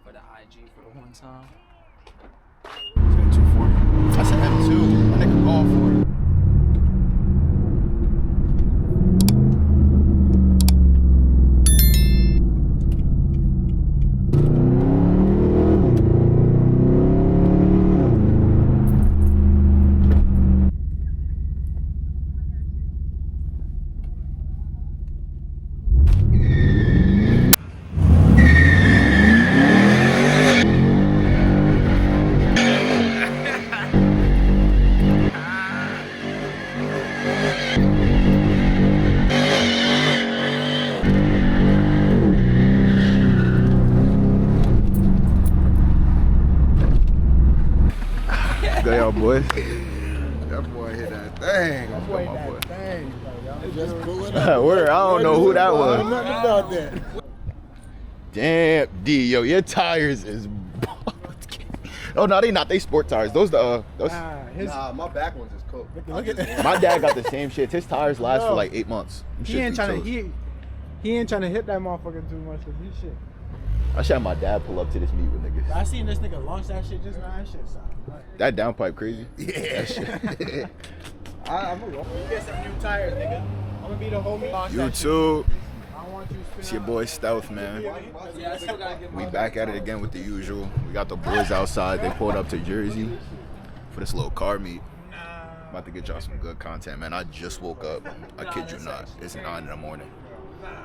For the IG for the one time. Is that 240? I said M2. That nigga going for it. Go y'all boys. That boy hit that thing. That boy hit that thing. Just pull it up. Word, I don't know who that was. Nothing about that. Damn, D, yo, your tires is. Oh no, they not. They sport tires. Those those. Nah, my back ones is cool. Look at that. My dad got the same shit. His tires last for like 8 months. He ain't trying to. He ain't trying to hit that motherfucker too much with his shit. I should have my dad pull up to this meet with niggas. I seen this nigga launch that shit just now. That shit sound. That downpipe crazy. Yeah. That shit. I'm gonna go. Get some new tires, nigga. I'm gonna be the homie. YouTube. I want you to spin It's your out. boy Stealth, man. Yeah, I still gotta get We back at it again with the usual. We got the boys outside. They pulled up to Jersey for this little car meet. About to get y'all some good content, man. I just woke up. I kid you not. It's 9 in the morning.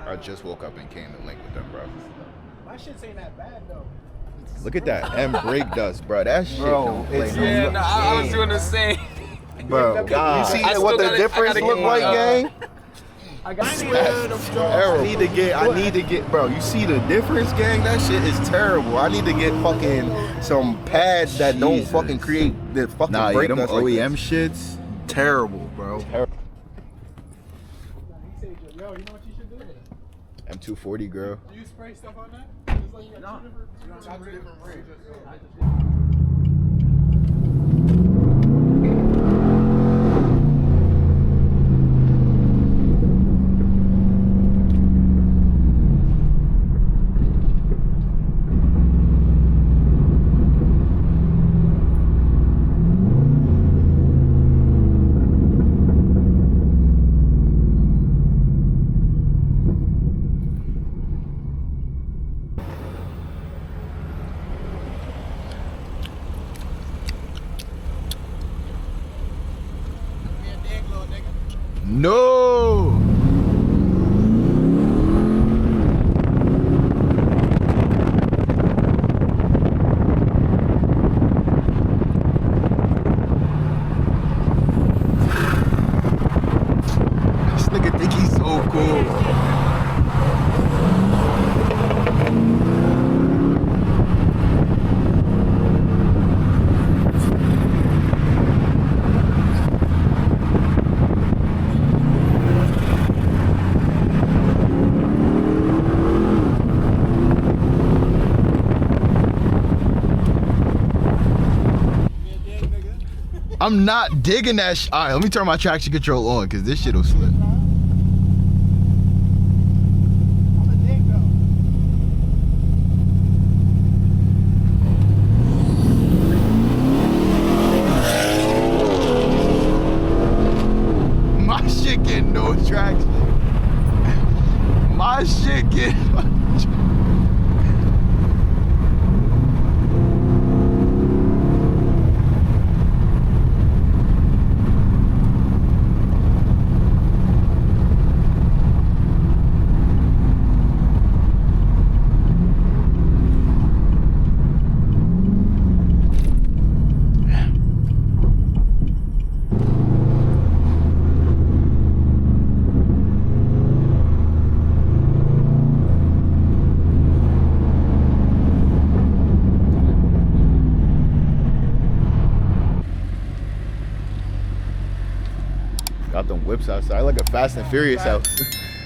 I just woke up and came and linked with them, bro. My shit's ain't that bad though. Look at that M brake dust, bro. That shit Bro, don't play it's- no Yeah, fucking no, I was game. doing the same. Bro, God. you see I what still the gotta- difference I gotta look get like, more, gang? I got I need to get, bro. You see the difference, gang? That shit is terrible. I need to get fucking some pads that don't Jesus. fucking create the fucking Nah, yeah, brake them dust like OEM this. shits. Terrible, bro. Yo, you know what you should do? M240, girl. Do you spray stuff on that? Just like you got two different rigs. No. This nigga think he's so cool. I'm not digging that shit. All right, let me turn my traction control on because this shit will slip. I'm a dig though. My shit getting no traction. My shit getting. Got them whips outside like a Fast and Furious house.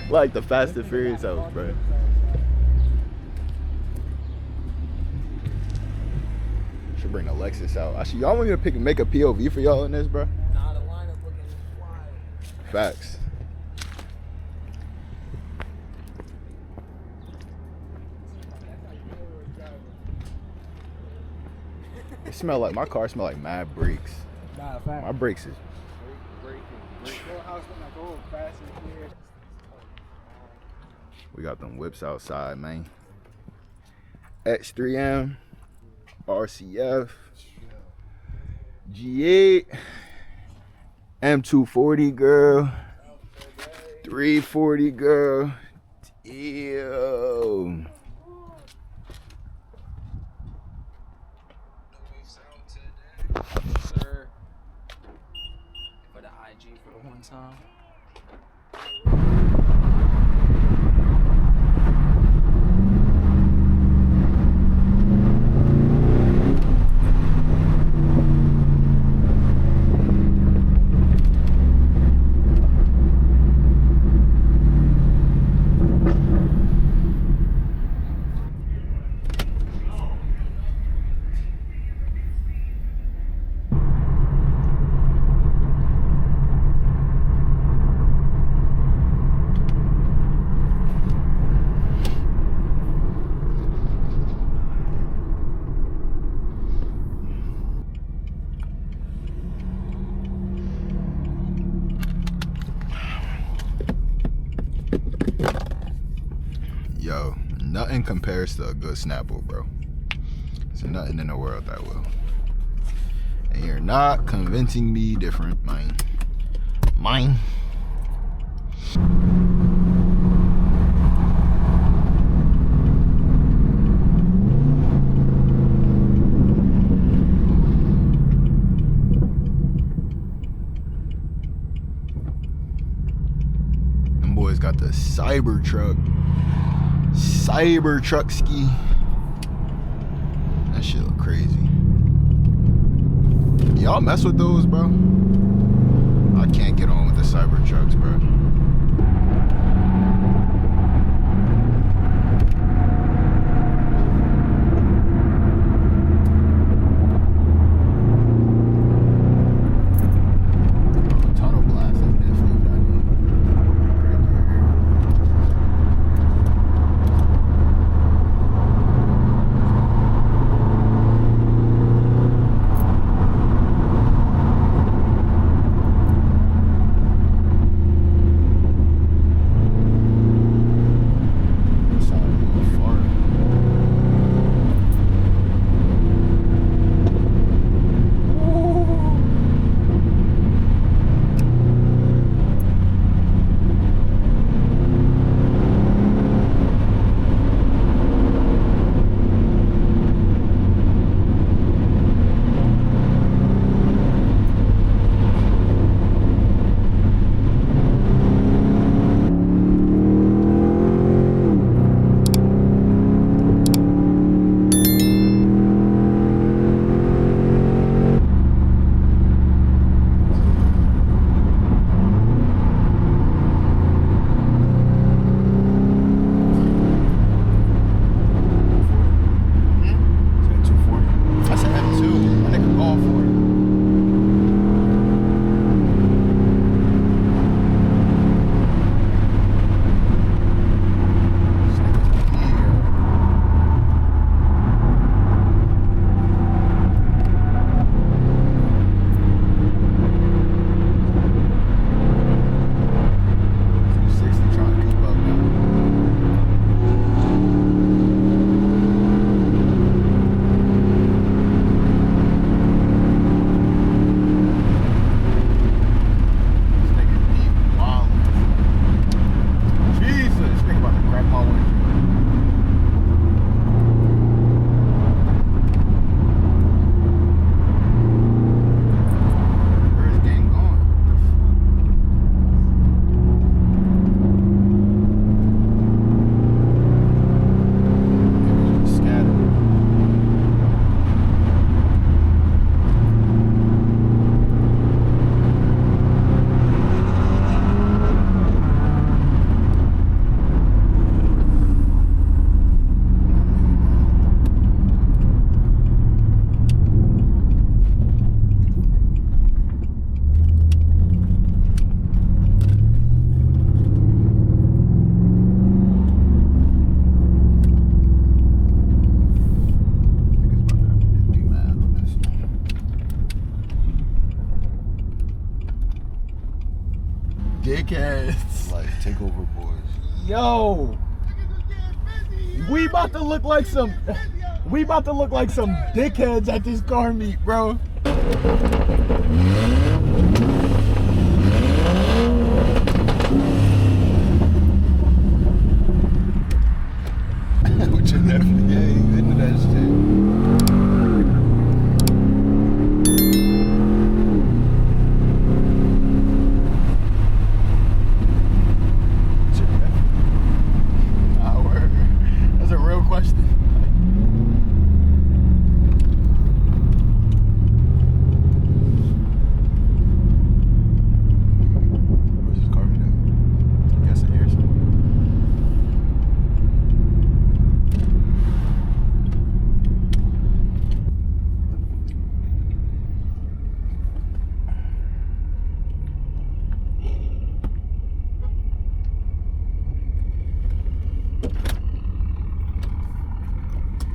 Like the Fast and Furious house, bro. Should bring the Lexus out. Actually, y'all want me to make a POV for y'all in this, bro? Nah, the lineup looking wild. Facts. smell like my car smell like mad brakes. Nah, fact. My brakes is. Your house look like old fast and clear. We got them whips outside, man. X3M, RCF, G8, M240 girl, 340 girl. Ew. Sir. For the IG for the one time. Yo, nothing compares to a good Snapple, bro. There's nothing in the world that will. And you're not convincing me different, mine. Mine. Them boys got the Cybertruck ski. That shit look crazy. Y'all mess with those, bro? I can't get on with the Cybertrucks, bro. Tunnel blast is definitely what I need. dickheads. Like takeover boys. Yo, we about to look like some dickheads at this car meet, bro. With your nephew, yeah, you into that shit. That's a real question. Where's his car at? I guess in here somewhere.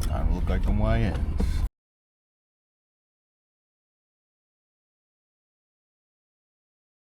Time to look like them YNs.